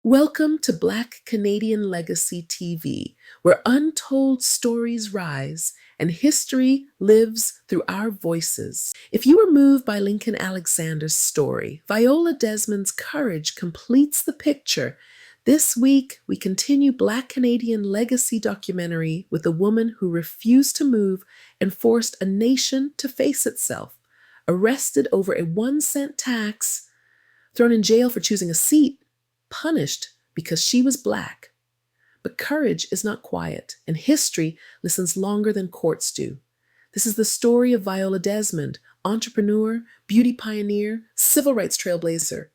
Welcome to Black Canadian Legacy TV, where untold stories rise and history lives through our voices. If you were moved by Lincoln Alexander's story, Viola Desmond's courage completes the picture. This week, we continue Black Canadian Legacy documentary with a woman who refused to move and forced a nation to face itself. Arrested over a 1-cent tax, thrown in jail for choosing a seat, punished because she was Black. But courage is not quiet, and history listens longer than courts do. This is the story of Viola Desmond, entrepreneur, beauty pioneer, civil rights trailblazer,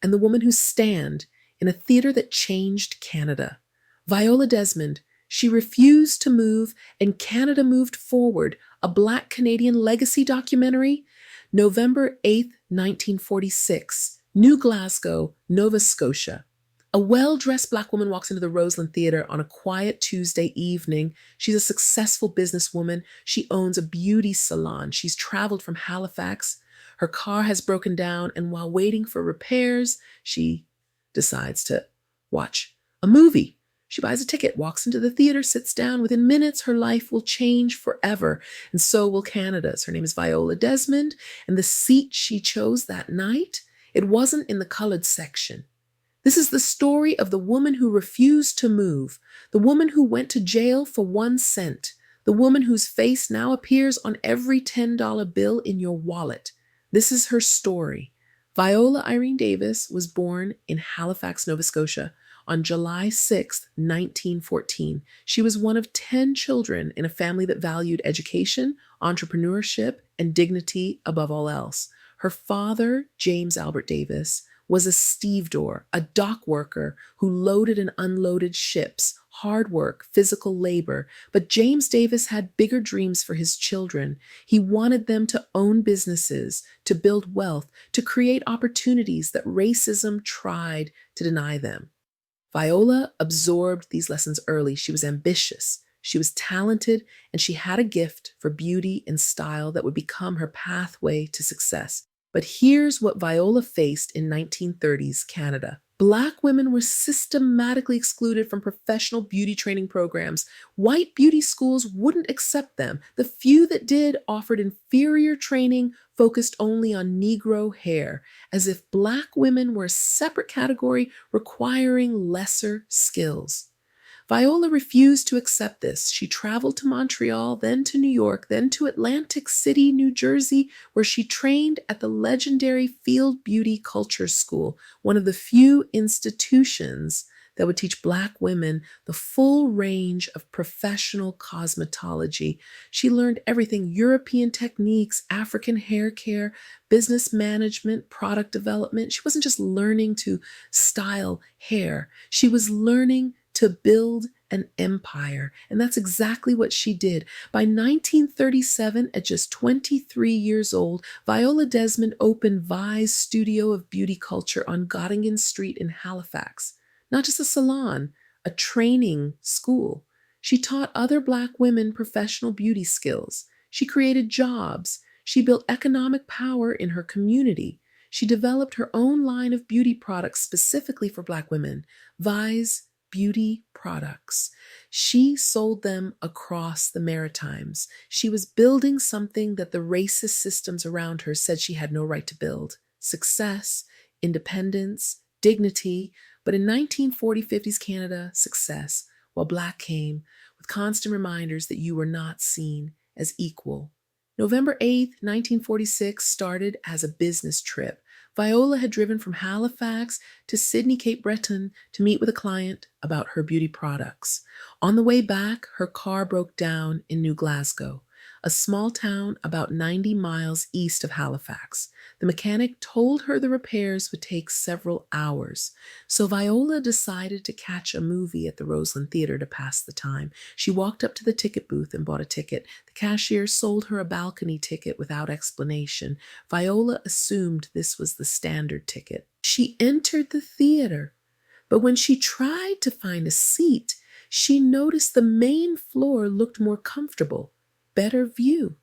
and the woman who stand in a theater that changed Canada. Viola Desmond, she refused to move, and Canada moved forward, a Black Canadian Legacy documentary. November 8th, 1946. New Glasgow, Nova Scotia. A well-dressed Black woman walks into the Roseland Theatre on a quiet Tuesday evening. She's a successful businesswoman. She owns a beauty salon. She's traveled from Halifax. Her car has broken down, and while waiting for repairs, she decides to watch a movie. She buys a ticket, walks into the theater, sits down. Within minutes, her life will change forever, and so will Canada's. Her name is Viola Desmond, and the seat she chose that night, it wasn't in the colored section. This is the story of the woman who refused to move, the woman who went to jail for 1 cent, the woman whose face now appears on every $10 bill in your wallet. This is her story. Viola Irene Davis was born in Halifax, Nova Scotia on July 6, 1914. She was one of 10 children in a family that valued education, entrepreneurship, and dignity above all else. Her father, James Albert Davis, was a stevedore, a dock worker who loaded and unloaded ships, hard work, physical labor. But James Davis had bigger dreams for his children. He wanted them to own businesses, to build wealth, to create opportunities that racism tried to deny them. Viola absorbed these lessons early. She was ambitious, she was talented, and she had a gift for beauty and style that would become her pathway to success. But here's what Viola faced in 1930s Canada. Black women were systematically excluded from professional beauty training programs. White beauty schools wouldn't accept them. The few that did offered inferior training focused only on Negro hair, as if Black women were a separate category requiring lesser skills. Viola refused to accept this. She traveled to Montreal, then to New York, then to Atlantic City, New Jersey, where she trained at the legendary Field Beauty Culture School, one of the few institutions that would teach Black women the full range of professional cosmetology. She learned everything: European techniques, African hair care, business management, product development. She wasn't just learning to style hair. She was learning to build an empire. And that's exactly what she did. By 1937, at just 23 years old, Viola Desmond opened Vi's Studio of Beauty Culture on Gottingen Street in Halifax. Not just a salon, a training school. She taught other Black women professional beauty skills. She created jobs. She built economic power in her community. She developed her own line of beauty products specifically for Black women, Vi's Beauty Products. She sold them across the Maritimes. She was building something that the racist systems around her said she had no right to build: success, independence, dignity. But in 1940-50s Canada, success, while Black came with constant reminders that you were not seen as equal. November 8th, 1946 started as a business trip. Viola had driven from Halifax to Sydney, Cape Breton to meet with a client about her beauty products. On the way back, her car broke down in New Glasgow, a small town about 90 miles east of Halifax. The mechanic told her the repairs would take several hours, so Viola decided to catch a movie at the Roseland Theatre to pass the time. She walked up to the ticket booth and bought a ticket. The cashier sold her a balcony ticket without explanation. Viola assumed this was the standard ticket. She entered the theater, but when she tried to find a seat, she noticed the main floor looked more comfortable. Better view,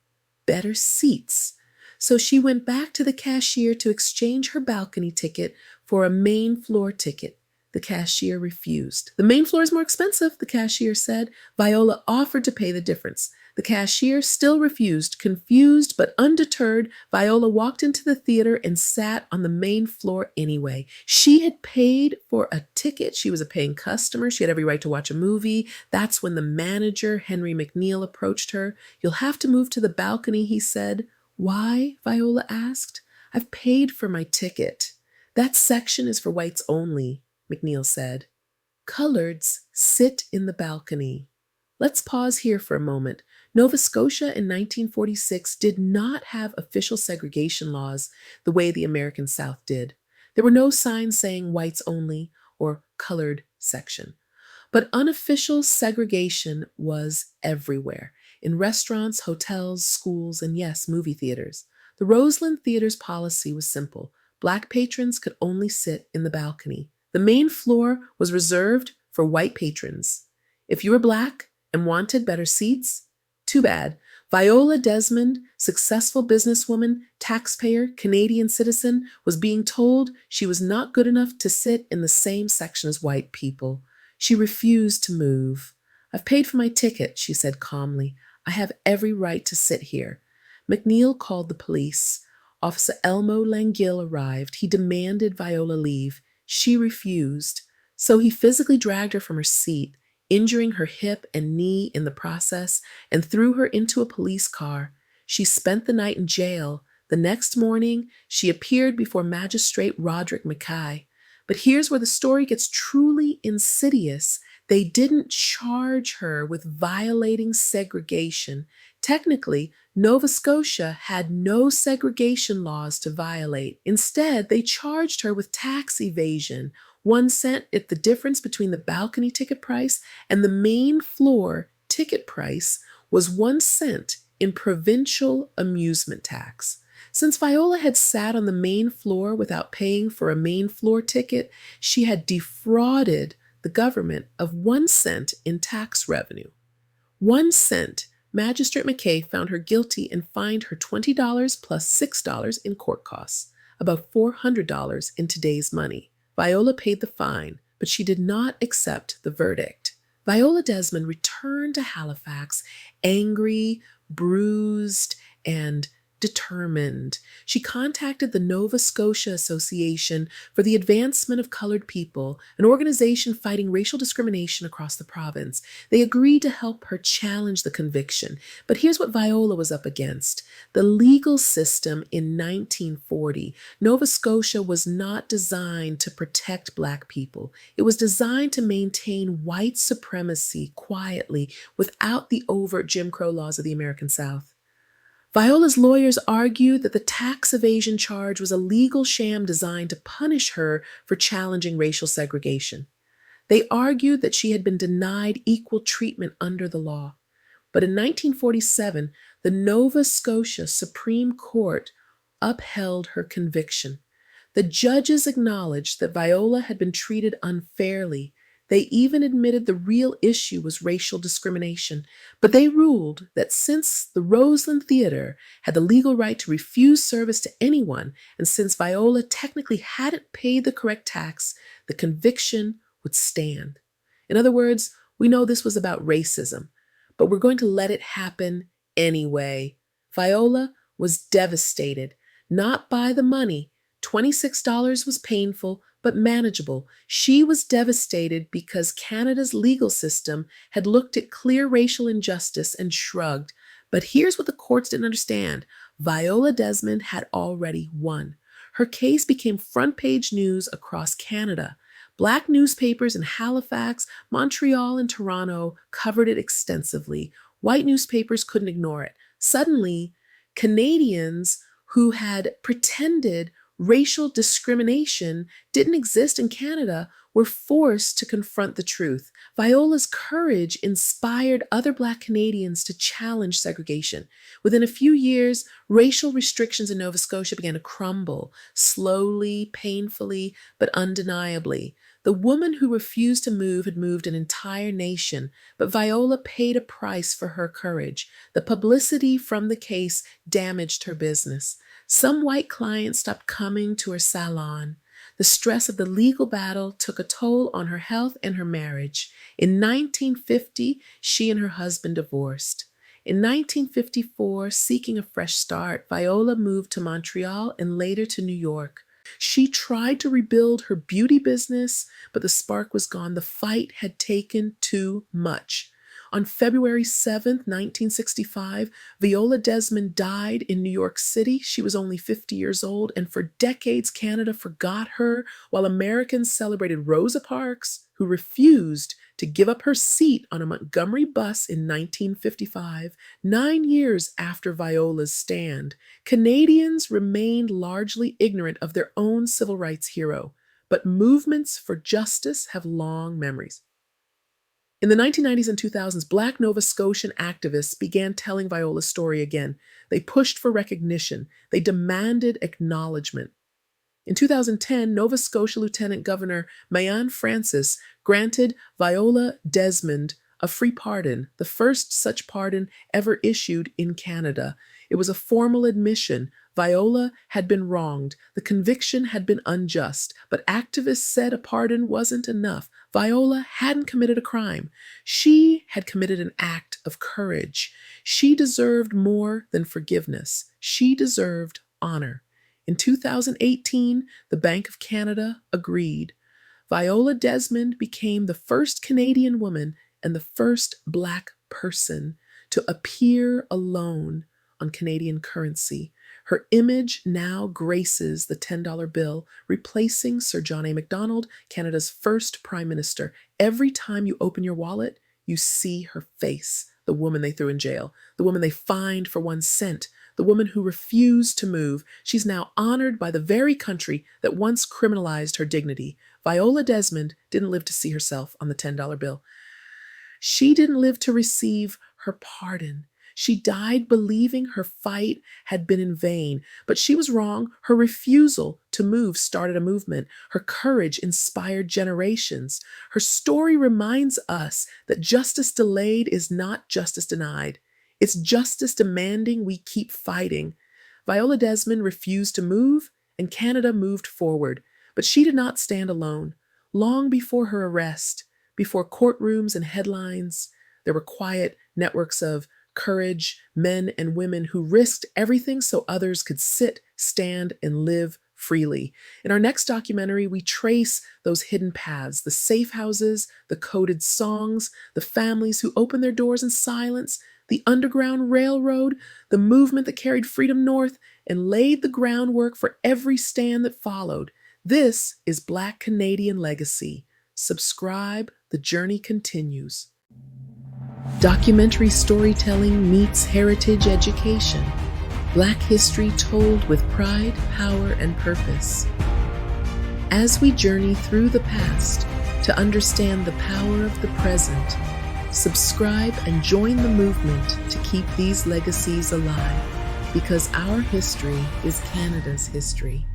better seats. So she went back to the cashier to exchange her balcony ticket for a main floor ticket. The cashier refused. The main floor is more expensive, the cashier said. Viola offered to pay the difference. The cashier still refused. Confused but undeterred, Viola walked into the theater and sat on the main floor anyway. She had paid for a ticket. She was a paying customer. She had every right to watch a movie. That's when the manager, Henry McNeil, approached her. "You'll have to move to the balcony," he said. "Why?" Viola asked. "I've paid for my ticket." "That section is for whites only," McNeil said. "Coloreds sit in the balcony." Let's pause here for a moment. Nova Scotia in 1946 did not have official segregation laws the way the American South did. There were no signs saying whites only or colored section. But unofficial segregation was everywhere, in restaurants, hotels, schools, and yes, movie theaters. The Roseland Theatre's policy was simple. Black patrons could only sit in the balcony. The main floor was reserved for white patrons. If you were Black and wanted better seats, too bad. Viola Desmond, successful businesswoman, taxpayer, Canadian citizen, was being told she was not good enough to sit in the same section as white people. She refused to move. "I've paid for my ticket," she said calmly. "I have every right to sit here." McNeil called the police. Officer Elmo Langill arrived. He demanded Viola leave. She refused. So he physically dragged her from her seat, injuring her hip and knee in the process, and threw her into a police car. She spent the night in jail. The next morning, she appeared before Magistrate Roderick Mackay. But here's where the story gets truly insidious. They didn't charge her with violating segregation. Technically, Nova Scotia had no segregation laws to violate. Instead, they charged her with tax evasion. 1 cent if the difference between the balcony ticket price and the main floor ticket price was 1 cent in provincial amusement tax. Since Viola had sat on the main floor without paying for a main floor ticket, she had defrauded the government of 1 cent in tax revenue. 1 cent. Magistrate McKay found her guilty and fined her $20 plus $6 in court costs, about $400 in today's money. Viola paid the fine, but she did not accept the verdict. Viola Desmond returned to Halifax, angry, bruised, and determined. She contacted the Nova Scotia Association for the Advancement of Colored People, an organization fighting racial discrimination across the province. They agreed to help her challenge the conviction. But here's what Viola was up against. The legal system in 1940. Nova Scotia was not designed to protect Black people. It was designed to maintain white supremacy quietly without the overt Jim Crow laws of the American South. Viola's lawyers argued that the tax evasion charge was a legal sham designed to punish her for challenging racial segregation. They argued that she had been denied equal treatment under the law. But in 1947, the Nova Scotia Supreme Court upheld her conviction. The judges acknowledged that Viola had been treated unfairly. They even admitted the real issue was racial discrimination, but they ruled that since the Roseland Theatre had the legal right to refuse service to anyone, and since Viola technically hadn't paid the correct tax, the conviction would stand. In other words, we know this was about racism, but we're going to let it happen anyway. Viola was devastated, not by the money. $26 was painful, but manageable. She was devastated because Canada's legal system had looked at clear racial injustice and shrugged. But here's what the courts didn't understand. Viola Desmond had already won. Her case became front-page news across Canada. Black newspapers in Halifax, Montreal, and Toronto covered it extensively. White newspapers couldn't ignore it. Suddenly, Canadians who had pretended racial discrimination didn't exist in Canada were forced to confront the truth. Viola's courage inspired other Black Canadians to challenge segregation. Within a few years, racial restrictions in Nova Scotia began to crumble, slowly, painfully, but undeniably. The woman who refused to move had moved an entire nation, but Viola paid a price for her courage. The publicity from the case damaged her business. Some white clients stopped coming to her salon. The The stress of the legal battle took a toll on her health and her marriage. In 1950, she and her husband divorced. In 1954, seeking a fresh start, Viola moved to Montreal and later to New York. She tried to rebuild her beauty business, but the spark was gone. The fight had taken too much. On February 7th, 1965, Viola Desmond died in New York City. She was only 50 years old, and for decades, Canada forgot her while Americans celebrated Rosa Parks, who refused to give up her seat on a Montgomery bus in 1955, 9 years after Viola's stand. Canadians remained largely ignorant of their own civil rights hero, but movements for justice have long memories. In the 1990s and 2000s, Black Nova Scotian activists began telling Viola's story again. They pushed for recognition. They demanded acknowledgement. In 2010, Nova Scotia Lieutenant Governor Mayan Francis granted Viola Desmond a free pardon, the first such pardon ever issued in Canada. It was a formal admission. Viola had been wronged. The conviction had been unjust, but activists said a pardon wasn't enough. Viola hadn't committed a crime. She had committed an act of courage. She deserved more than forgiveness. She deserved honor. In 2018, the Bank of Canada agreed. Viola Desmond became the first Canadian woman and the first Black person to appear alone on Canadian currency. Her image now graces the $10 bill, replacing Sir John A. Macdonald, Canada's first Prime Minister. Every time you open your wallet, you see her face, the woman they threw in jail, the woman they fined for 1 cent, the woman who refused to move. She's now honored by the very country that once criminalized her dignity. Viola Desmond didn't live to see herself on the $10 bill. She didn't live to receive her pardon. She died believing her fight had been in vain, but she was wrong. Her refusal to move started a movement. Her courage inspired generations. Her story reminds us that justice delayed is not justice denied. It's justice demanding we keep fighting. Viola Desmond refused to move, and Canada moved forward. But she did not stand alone. Long before her arrest, before courtrooms and headlines, there were quiet networks of courage, men and women who risked everything so others could sit, stand, and live freely. In our next documentary, we trace those hidden paths, the safe houses, the coded songs, the families who opened their doors in silence, the Underground Railroad, the movement that carried freedom north and laid the groundwork for every stand that followed. This is Black Canadian Legacy. Subscribe, the journey continues. Documentary storytelling meets heritage education. Black history told with pride, power, and purpose. As we journey through the past to understand the power of the present, subscribe and join the movement to keep these legacies alive, because our history is Canada's history.